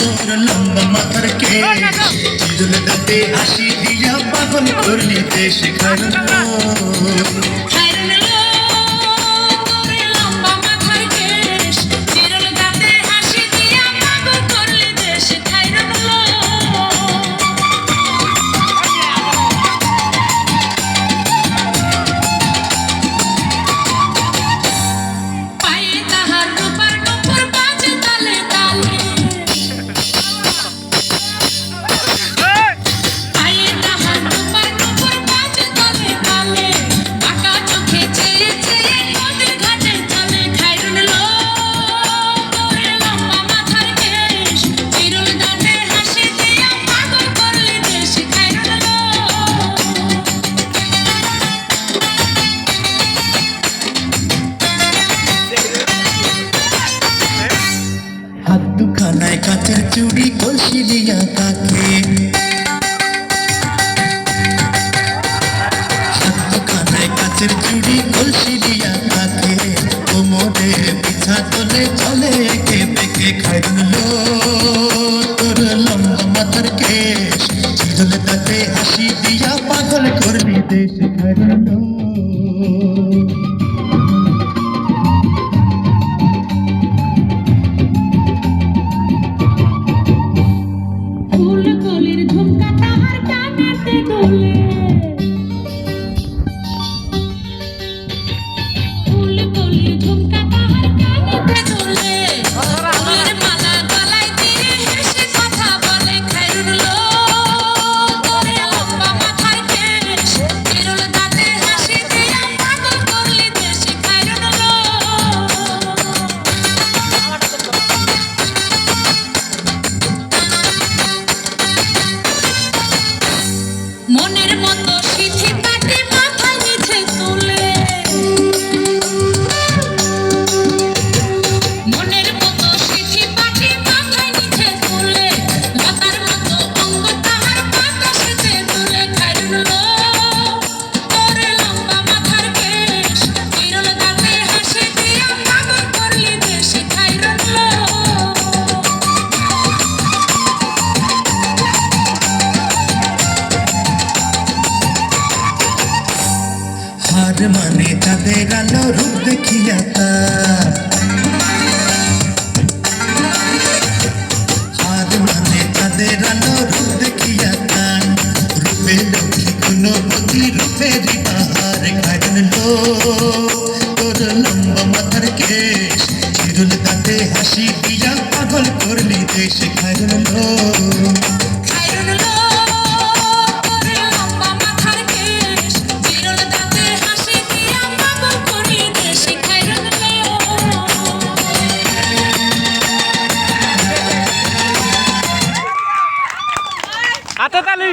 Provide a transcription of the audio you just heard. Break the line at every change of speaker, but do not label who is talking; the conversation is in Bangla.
তোর লম্বা মাথার কেশ চিরুল দাঁতে হাসি দিয়া পাগল করলি দেশ খাইরুল হাত দুখানায় কাচের চুড়ি কলসি দিয়া কাকে হাত দুখানায় কাচের চুড়ি কলসি দিয়া কাকে কোমরে পিছা তোলে চলে একে বেঁকে খাইরুল তোর লম্বা মাথার কেশ চিরুল দাঁতে হাসি দিয়া পাগল করলি দেশ খাইরুল
মনের মতো সিথি কাটে মাথায় নিচে তুলে মনের মতো সিথি কাটে মাথায় নিচে তুলে লতার মতো অঙ্গ তাহার বাতাসেতে তুলে খাইরুল তোর লম্বা মাথার কেশ চিরুল দাঁতে হাসি দিয়া পাগল করলি দেশ খাইরুল
হার মানে চাঁদের আলো রূপ দেখিয়া তার হার মানে চাঁদের আলো রূপ দেখিয়া তার রূপে লক্ষ্মী গুণবতী রূপেরই বাহার খাইরুল তোর লম্বা মাথার কেশ চিরুল দাঁতে হাসি দিয়া পাগল করলি দেশ খাইরুল
হাতে তালি।